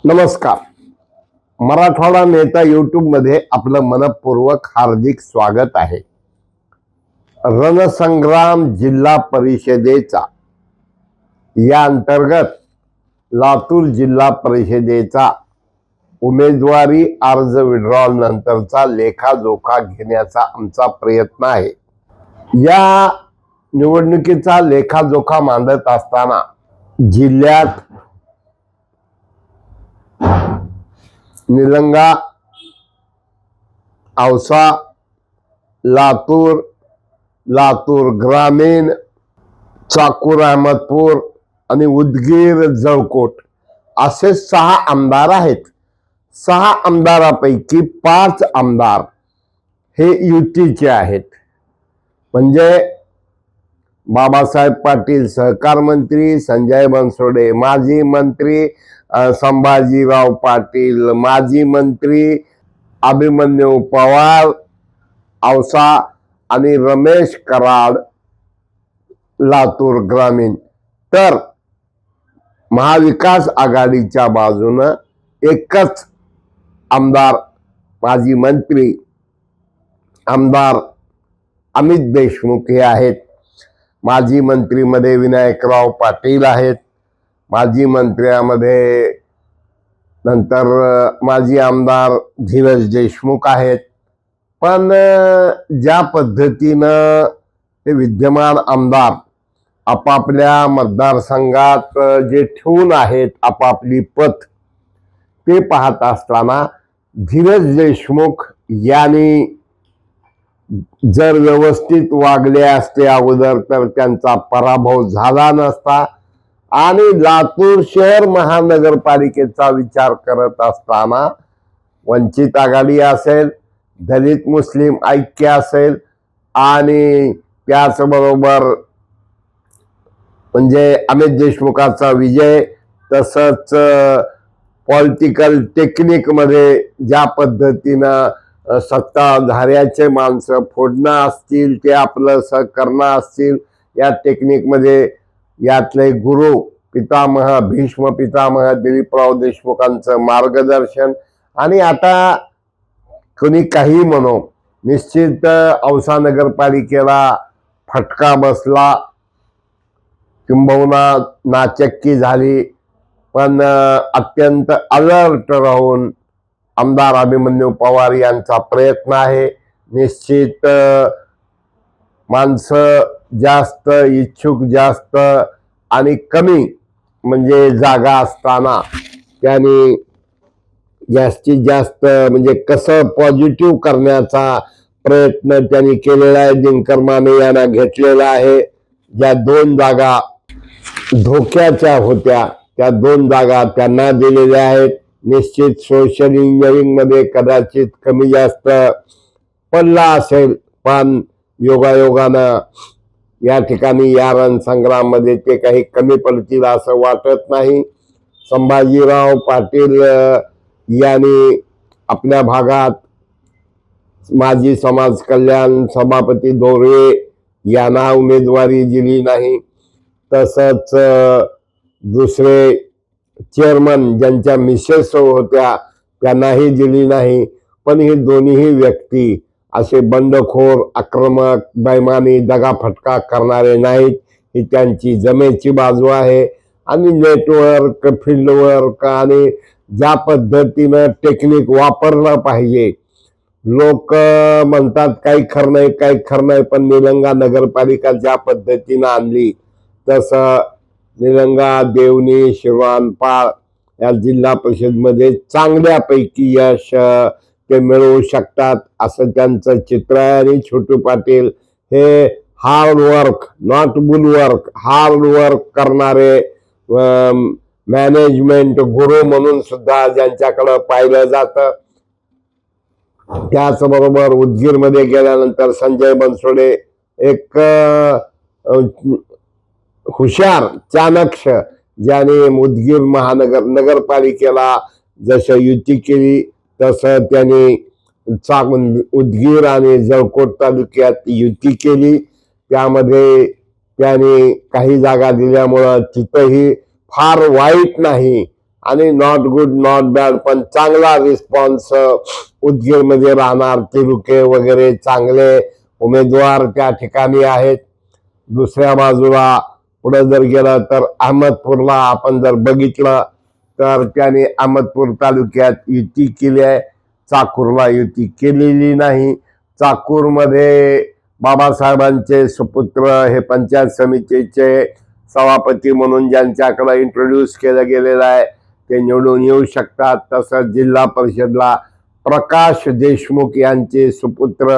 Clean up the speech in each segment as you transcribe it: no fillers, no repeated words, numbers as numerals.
नमस्कार. मराठवाडा नेता यूट्यूब मध्ये आपलं मनपूर्वक हार्दिक स्वागत आहे. रणसंग्राम जिल्हा परिषदेचा या अंतर्गत लातूर जिल्हा परिषदेचा उमेदवारी अर्ज विड्रॉल नंतरचा लेखाजोखा घेण्याचा आमचा प्रयत्न आहे. या निवडणुकीचा लेखाजोखा मांडत असताना जिल्ह्यात निलंगा, औसा, लातूर, लातूर ग्रामीण, चाकूर अहमदपूर आणि उदगीर जळकोट असे 6 आमदार आहेत. 6 आमदारापैकी 5 आमदार हे युतीचे आहेत. म्हणजे बाबासाहेब पाटील सहकार मंत्री, संजय बनसोडे माजी मंत्री, संभाजीराव पाटील माजी मंत्री, अभिमन्यू पवार औसा आणि रमेश कराड लातूर ग्रामीण. तर महाविकास आघाडीच्या बाजूने एकच आमदार माजी मंत्री आमदार अमित देशमुख हे आहेत. माजी मंत्रीमध्ये विनायकराव पाटील आहेत. माजी मंत्र्यामध्ये नंतर माजी आमदार धीरज देशमुख आहेत. पण ज्या पद्धतीनं ते विद्यमान आमदार आपापल्या मतदारसंघात जे ठेवून आहेत आपापली पत, ते पाहत असताना धीरज देशमुख यांनी जर व्यवस्थित वागले असते अगोदर तर त्यांचा पराभव झाला नसता. आणि लातूर शहर महानगरपालिकेचा विचार करत असताना वंचित आघाडी असेल, दलित मुस्लिम ऐक्य असेल आणि त्याचबरोबर म्हणजे अमित देशमुखाचा विजय, तसंच पॉलिटिकल टेक्निक मध्ये ज्या पद्धतीनं सत्ताधाऱ्याचे माणसं फोडणं असतील, ते आपलं करणं असतील, या टेक्निक मध्ये यातले गुरु पितामह भीष्म पितामह दिलीपराव देशमुखांचं मार्गदर्शन. आणि आता कोणी काही म्हणो, निश्चित औसा नगरपालिकेला फटका बसला, किंबहुना नाचक्की झाली. पण अत्यंत अलर्ट राहून आमदार अभिमन्यू पवार यांचा प्रयत्न आहे. निश्चित माणसं जास्त, इच्छुक जास्त आणि कमी म्हणजे जागा असताना त्यांनी जास्तीत जास्त म्हणजे कसं पॉझिटिव्ह करण्याचा प्रयत्न त्यांनी केलेला आहे. दिनकर माने यांना घेतलेला आहे. ज्या 2 जागा धोक्याच्या होत्या त्या 2 जागा त्यांना दिलेल्या आहेत. निश्चित सोशल इंजिनिअरिंग मध्ये कदाचित कमी जास्त पडला असेल, पण योगायोगानं या ठिकाणी या रणसंग्राम मध्ये ते काही कमी पडतील असं वाटत नाही. संभाजीराव पाटील यांनी आपल्या भागात माजी समाज कल्याण सभापती दोरे यांना उमेदवारी दिली नाही. तसंच दुसरे चेअरमन ज्यांच्या मिसेस होत्या त्यांनाही दिली नाही. पण हे दोन्ही व्यक्ती असे बंडखोर, आक्रमक, बैमानी, दगाफटका करणारे नाहीत. ही त्यांची जमेची बाजू आहे. आणि नेटवर्क, फील्डवर्क आणि ज्या पद्धतीनं टेक्निक वापरलं पाहिजे. लोक म्हणतात काही खरं नाही, काही खरं नाही, पण निलंगा नगरपालिका ज्या पद्धतीनं आणली तसं निलंगा, देवणी, शिरवानपाळ या जिल्हा परिषदमध्ये चांगल्यापैकी यश ते मिळवू शकतात असं त्यांचं चित्र आहे. आणि छोटू पाटील हे hard work, not boule work, hard work करणारे मॅनेजमेंट गुरु म्हणून सुद्धा ज्यांच्याकडे पाहिलं जातं. त्याचबरोबर उदगीर मध्ये गेल्यानंतर संजय बनसोडे एक हुशार चाणक्य, ज्याने उदगीर नगरपालिकेला जसं युती केली तसं त्यांनी उदगीर आणि जळकोट तालुक्यात युती केली. त्यामध्ये त्यांनी काही जागा दिल्यामुळं तिथंही फार वाईट नाही आणि नॉट गुड नॉट बॅड पण चांगला रिस्पॉन्स उदगीरमध्ये राहणार. तिरुके वगैरे चांगले उमेदवार त्या ठिकाणी आहेत. दुसऱ्या बाजूला पुढे जर गेलं तर अहमदपूरला आपण जर बघितलं तर त्याने अहमदपूर तालुक्यात युती केली आहे. चाकूरला युती केलेली नाही. चाकूरमध्ये बाबासाहेबांचे सुपुत्र हे पंचायत समितीचे सभापती म्हणून ज्यांच्याकडे इंट्रोड्यूस केलं गेलेलं आहे ते निवडून येऊ शकतात. तसंच जिल्हा परिषदला प्रकाश देशमुख यांचे सुपुत्र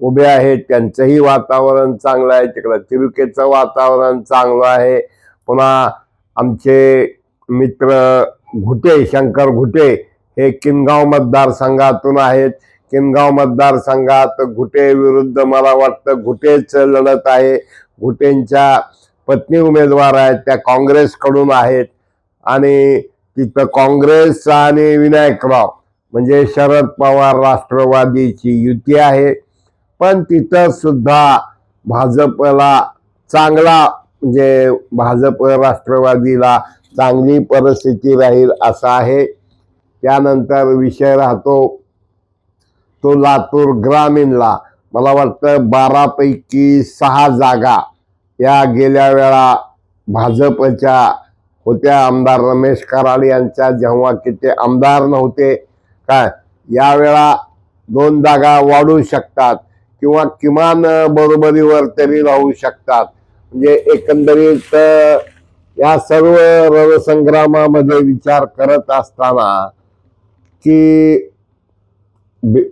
उभे आहेत, त्यांचंही वातावरण चांगलं आहे. तिकडं तिरुकेचं वातावरण चांगलं आहे. पुन्हा आमचे मित्र घुटे, शंकर घुटे हे किनगाव मतदारसंघातून आहेत. किनगाव मतदारसंघात घुटे विरुद्ध मला वाटतं घुटेच लढत आहे. घुटेंच्या पत्नी उमेदवार आहेत, त्या काँग्रेसकडून आहेत आणि तिथं काँग्रेस आणि विनायकराव म्हणजे शरद पवार राष्ट्रवादीची युती आहे. पण तिथं सुद्धा भाजपला चांगला म्हणजे भाजप राष्ट्रवादीला चांगली परिस्थिती राहील असं आहे. त्यानंतर विषय राहतो तो लातूर ग्रामीणला. मला वाटतं 12 पैकी 6 जागा या गेल्या वेळा भाजपच्या होत्या. आमदार रमेश कराड यांच्या जेव्हा की ते आमदार नव्हते काय, यावेळा 2 जागा वाढू शकतात किंवा किमान बरोबरीवर तरी राहू शकतात. म्हणजे एकंदरीत या सर्व रणसंग्रामामध्ये विचार करत असताना की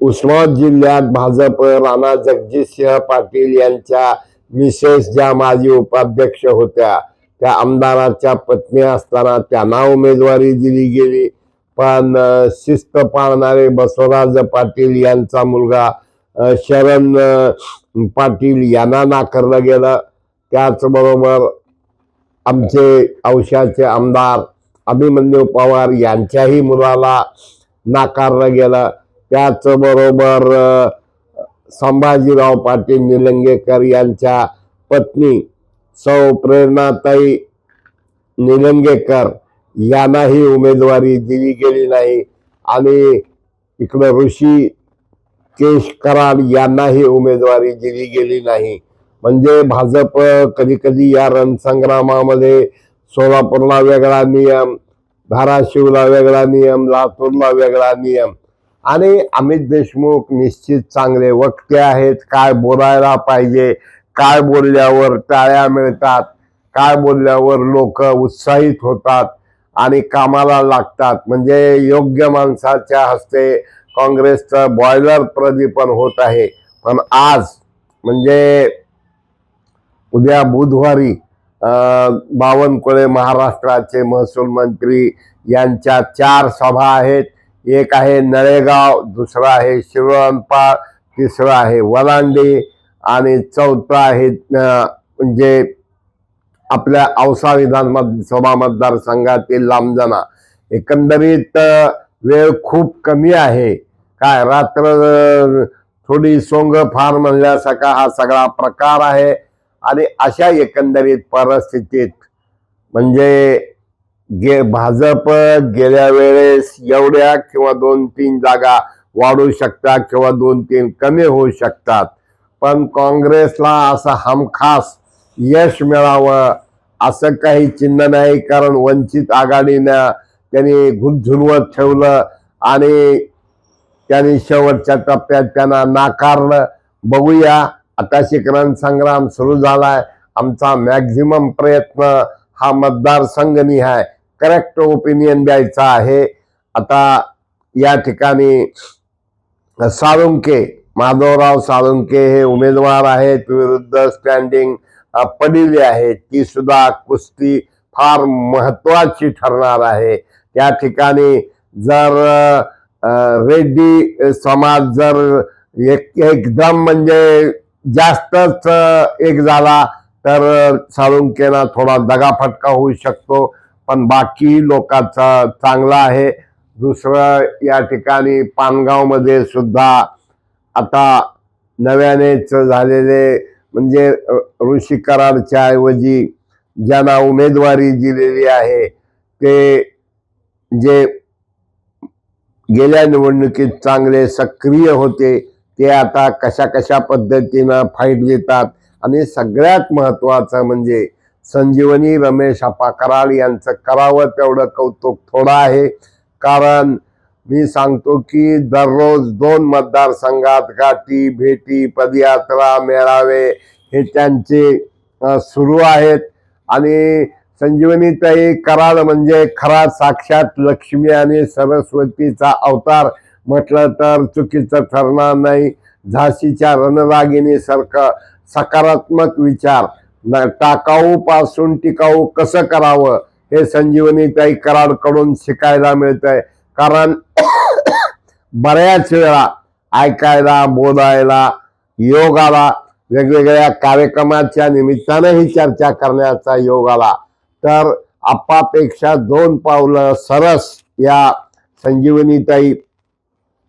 उस्मानाबाद जिल्ह्यात भाजप राणा जगजितसिंह पाटील यांच्या मिसेस ज्या माजी उपाध्यक्ष होत्या त्या आमदाराच्या पत्नी असताना त्यांना उमेदवारी दिली गेली. पण शिस्त पाळणारे बसवराज पाटील यांचा मुलगा शरण पाटील यांना नाकारलं गेलं. त्याचबरोबर आमचे औशाचे आमदार अभिमन्यू पवार यांच्याही मुलाला नाकारलं गेलं. त्याचबरोबर संभाजीराव पाटील निलंगेकर यांच्या पत्नी सौ प्रेरणाताई निलंगेकर यांनाही उमेदवारी दिली गेली नाही आणि इकडं ऋषी केश कराड यांनाही उमेदवारी दिली गेली नाही. म्हणजे भाजप कधी कधी या रणसंग्रामामध्ये सोलापूरला वेगळा नियम, धाराशिवला वेगळा नियम, लातूरला वेगळा नियम. आणि अमित देशमुख निश्चित चांगले वक्ते आहेत. काय बोलायला पाहिजे, काय बोलल्यावर टाळ्या मिळतात, काय बोलल्यावर लोक उत्साहित होतात आणि कामाला लागतात. म्हणजे योग्य माणसाच्या हस्ते काँग्रेसचं बॉयलर प्रदीपन होत आहे. पण आज म्हणजे उद्या बुधवारी बावनकुळे महाराष्ट्राचे महसूल मंत्री यांच्या 4 सभा आहेत. एक आहे नळेगाव, दुसरा आहे शिरोळपाळ, तिसरा आहे वलांडी आणि चौथा आहे म्हणजे आपल्या औसा विधानसभा मतदारसंघातील लांबजना. एकंदरीत वेळ खूप कमी आहे. काय रात्र थोडी सोंग फार म्हणल्यासारखा हा सगळा प्रकार आहे. आणि अशा एकंदरीत परिस्थितीत म्हणजे भाजप गेल्या वेळेस एवढ्या किंवा 2-3 जागा वाढू शकतात किंवा 2-3 कमी होऊ शकतात. पण काँग्रेसला असं हमखास यश मिळावं असं काही चिन्ह नाही. कारण वंचित आघाडीनं त्यांनी झुलवत ठेवलं आणि त्यांनी शेवटच्या टप्प्यात त्यांना नाकारलं. बघूया आता शिखरण संग्राम सुरू झालाय. आमचा मॅक्झिमम प्रयत्न हा मतदारसंघ निहाय करेक्ट ओपिनियन द्यायचा आहे. आता या ठिकाणी साळुंके, माधवराव साळुंके हे उमेदवार आहेत. विरुद्ध स्टँडिंग पडिले आहेत. ती सुद्धा कुस्ती फार महत्वाची ठरणार आहे. त्या ठिकाणी जर रेड्डी समाज जर एकदम म्हणजे जास्तच एक झाला तर साळुंकेला थोडा दगाफटका होऊ शकतो. पण बाकी लोकांचा चांगला आहे. दुसरं या ठिकाणी पानगाव मध्ये सुद्धा आता नव्यानेच झालेले म्हणजे ऋषी कराडच्या ऐवजी ज्यांना उमेदवारी दिलेली आहे ते जे गेल्या निवडणुकीत चांगले सक्रिय होते ते आता कशा कशा पद्धतीनं फाईट देतात. आणि सगळ्यात महत्वाचं म्हणजे संजीवनी रमेश आप्पा कराड यांचं करावं तेवढं कौतुक थोडं आहे. कारण मी सांगतो की दररोज 2 मतदारसंघात गाठी भेटी पदयात्रा मेळावे हे त्यांचे सुरू आहेत. आणि संजीवनीताई कराड म्हणजे खरा साक्षात लक्ष्मी आणि सरस्वतीचा अवतार म्हटलं तर चुकीचं ठरणार नाही. झाशीच्या रणरागिणी सारखं सकारात्मक विचार टाकाऊ पासून टिकाऊ कसं करावं हे संजीवनीताई कराड कडून शिकायला मिळतंय. कारण बऱ्याच वेळा ऐकायला बोलायला योग आला, वेगवेगळ्या कार्यक्रमाच्या निमित्तानं ही चर्चा करण्याचा योग आला. तर आप्पापेक्षा 2 पावलं सरस या संजीवनीताई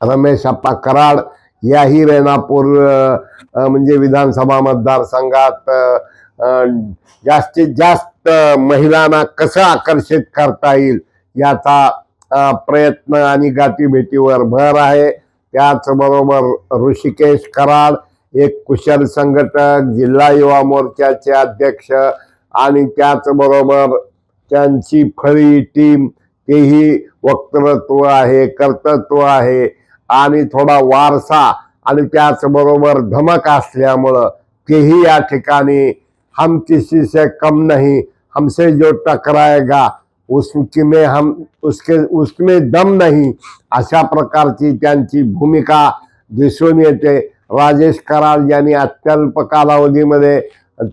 रमेश आप्पा कराड याही रेणापूर म्हणजे विधानसभा मतदारसंघात जास्तीत जास्त महिलांना कसं आकर्षित करता येईल याचा प्रयत्न आणि गाठीभेटीवर भर आहे. त्याचबरोबर ऋषिकेश कराड एक कुशल संघटक, जिल्हा युवा मोर्चाचे अध्यक्ष आणि त्याचबरोबर त्यांची फळी टीम तेही वक्तृत्व आहे, कर्तृत्व आहे आणि थोडा वारसा आणि त्याचबरोबर धमक असल्यामुळं तेही या ठिकाणी हम किसी से कम नहीं, हमसे जो टकराएगा उसमें दम नहीं अशा प्रकारची त्यांची भूमिका दिसून येते. राजेश कराड यांनी अत्यल्प कालावधीमध्ये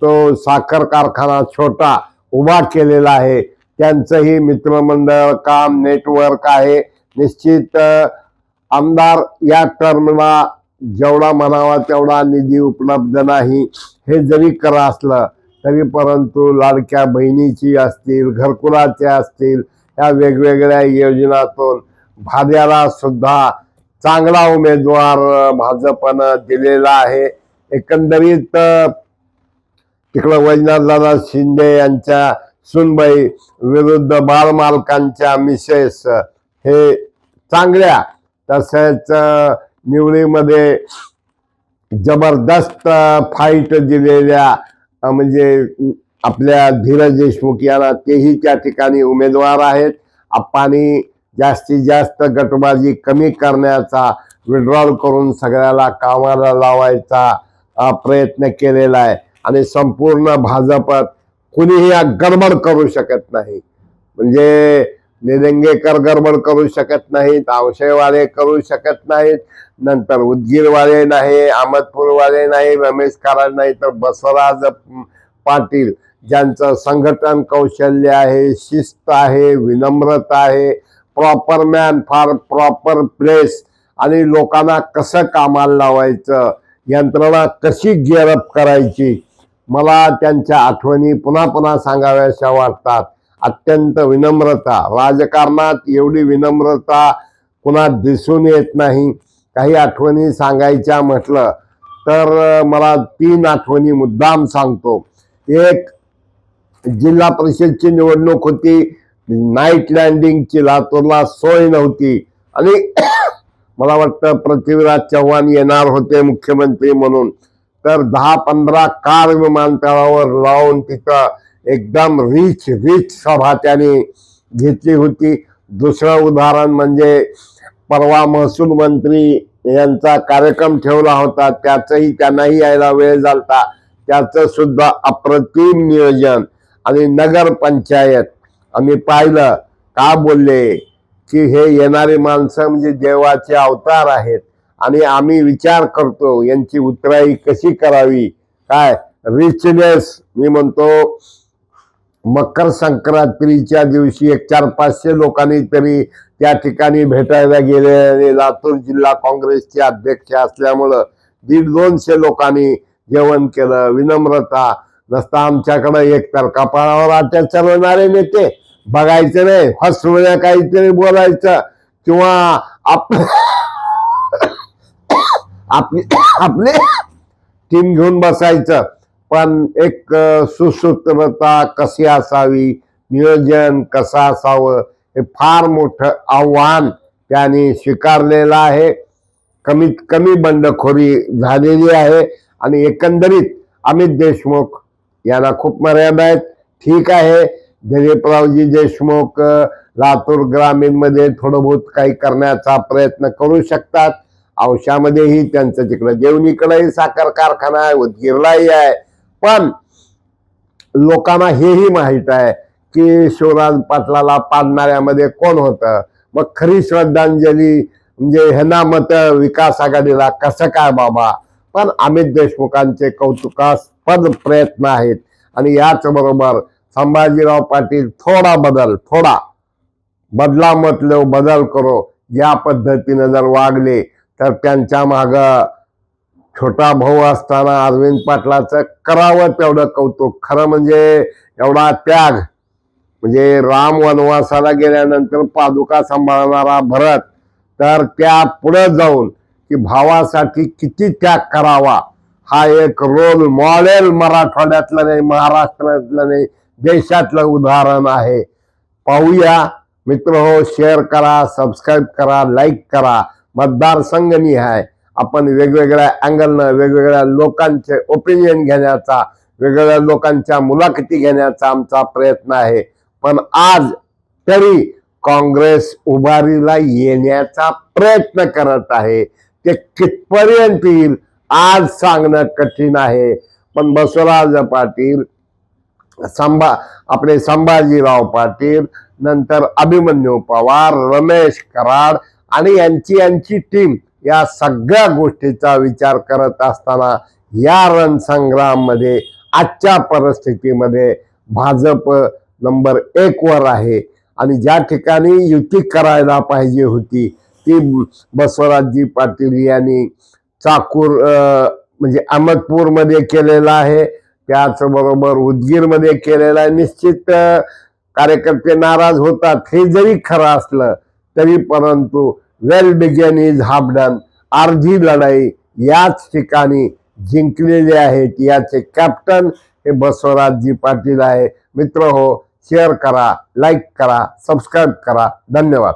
तो साखर कारखाना छोटा उभा केलेला आहे. त्यांचंही मित्रमंडळ काम नेटवर्क आहे. निश्चित आमदार या टर्मला जेवढा म्हणावा तेवढा निधी उपलब्ध नाही हे जरी खरं असलं तरी परंतु लाडक्या बहिणीची असतील, घरकुलाचे असतील, या वेगवेगळ्या योजनातून भाद्याला सुद्धा चांगला उमेदवार भाजपनं दिलेला आहे. एकंदरीत तिकडं वैजनाथदादा शिंदे यांच्या सुनबाई विरुद्ध बालमालकांच्या मिसेस हे चांगल्या, तसेच निवडीमध्ये जबरदस्त फाईट दिलेल्या म्हणजे आपल्या धीरज देशमुख यांना तेही त्या ठिकाणी उमेदवार आहेत. आप्पांनी जास्तीत जास्त गटबाजी कमी करण्याचा, विड्रॉल करून सगळ्याला कामाला लावायचा प्रयत्न केलेला आहे. आणि संपूर्ण भाजपात कुणीही गडबड करू शकत नाही. म्हणजे निलंगेकर गडबड करू शकत नाहीत, आवशेवाले करू शकत नाहीत, नंतर उदगीरवाले नाही, अहमदपूरवाले नाही, रमेश कराड नाही, तर बसवराज पाटील ज्यांचं संघटन कौशल्य आहे, शिस्त आहे, विनम्रता आहे, proper man for proper place आणि लोकांना कसं कामाला लावायचं, यंत्रणा कशी गिअरअप करायची, मला त्यांच्या आठवणी पुन्हा पुन्हा सांगाव्याशा वाटतात. अत्यंत विनम्रता, राजकारणात एवढी विनम्रता पुन्हा दिसून येत नाही. काही आठवणी सांगायच्या म्हटलं तर मला 3 आठवणी मुद्दाम सांगतो. एक, जिल्हा परिषदची निवडणूक होती, नाईट लँडिंगची लातूरला सोय नव्हती आणि मला वाटतं पृथ्वीराज चव्हाण येणार होते मुख्यमंत्री म्हणून, तर 10-15 कार विमानतळावर लावून तिथं एकदम रिच सभा त्यांनी घेतली होती. दुसरं उदाहरण म्हणजे परवा महसूल मंत्री यांचा कार्यक्रम ठेवला होता, त्याचंही त्यांनाही यायला वेळ झालता, त्याचं सुद्धा अप्रतिम नियोजन. आणि नगर पंचायत आम्ही पाहिलं, का बोलले की हे येणारी माणसं म्हणजे देवाचे अवतार आहेत आणि आम्ही विचार करतो यांची उतराई कशी करावी. काय रिचनेस, मी म्हणतो मकर संक्रांतीच्या दिवशी 400-500 लोकांनी तरी त्या ठिकाणी भेटायला गेले आणि लातूर जिल्हा काँग्रेसचे अध्यक्ष असल्यामुळं 150-200 लोकांनी जेवण केलं. विनम्रता नसता आमच्याकडे एकतर कपाळावर आट्या चालवणारे नेते बघायचं नाही, हसवण्या काहीतरी बोलायचं किंवा आपली टीम घेऊन बसायचं. पण एक सुसूत्रता कशी असावी, नियोजन कसं असावं हे फार मोठं आव्हान त्यांनी स्वीकारलेलं आहे. कमीत कमी बंडखोरी झालेली आहे आणि एकंदरीत अमित देशमुख यांना खूप मर्यादा आहेत. ठीक आहे, दिलीपरावजी देशमुख लातूर ग्रामीण मध्ये थोडं बहुत काही करण्याचा प्रयत्न करू शकतात. औशामध्येही त्यांचं तिकडे देवणीकडेही साखर कारखाना आहे, उदगीरलाही आहे. पण लोकांना हेही माहित आहे की शिवराज पाटलाला पाडणाऱ्यामध्ये कोण होतं. मग खरी श्रद्धांजली म्हणजे ह्यांना मत विकास आघाडीला कसं काय बाबा. पण अमित देशमुखांचे कौतुकास्पद प्रयत्न आहेत आणि याच बरोबर संभाजीराव पाटील थोडा बदला मतलब बदल करो या पद्धतीने जर वागले तर त्यांच्या माग छोटा भाऊ असताना अरविंद पाटलाचं करावं तेवढं कौतुक. खरं म्हणजे एवढा त्याग, म्हणजे राम वनवासाला गेल्यानंतर पादुका सांभाळणारा भरत तर त्या पुढे जाऊन की भावासाठी किती त्याग करावा हा एक रोल मॉडेल मराठवाड्यातलं नाही, महाराष्ट्रातलं नाही, देशातलं उदाहरण आहे. पाहूया मित्र हो, शेअर करा, सबस्क्राईब करा, लाईक करा. मतदारसंघ निहाय आपण वेगवेगळ्या अँगलनं वेगवेगळ्या लोकांचे ओपिनियन घेण्याचा, वेगवेगळ्या लोकांच्या मुलाखती घेण्याचा आमचा प्रयत्न आहे. पण आज तरी काँग्रेस उभारीला येण्याचा प्रयत्न करत आहे. ते कितपर्यंत येईल आज सांगणं कठीण आहे. पण बसवराज पाटील, आपले संभाजीराव पाटील, नंतर अभिमन्यू पवार, रमेश कराड आणि यांची टीम या सगळ्या गोष्टीचा विचार करत असताना या रणसंग्राम मध्ये आजच्या परिस्थितीमध्ये भाजप नंबर 1 वर आहे. आणि ज्या ठिकाणी युती करायला पाहिजे होती ती बसवराजजी पाटील यांनी चाकूर म्हणजे अहमदपूर मध्ये केलेला आहे, त्याचबरोबर उदगीर मध्ये केलेला आहे. निश्चित कार्यकर्ते नाराज होतात, हे जरी खरं असलं तरी परंतु वेल बिगेन इज हाफ डन, अर्धी लढाई याच ठिकाणी जिंकलेली आहेत. याचे कॅप्टन हे बसवराजजी पाटील आहे. मित्र हो, शेअर करा, लाईक करा, सबस्क्राईब करा. धन्यवाद.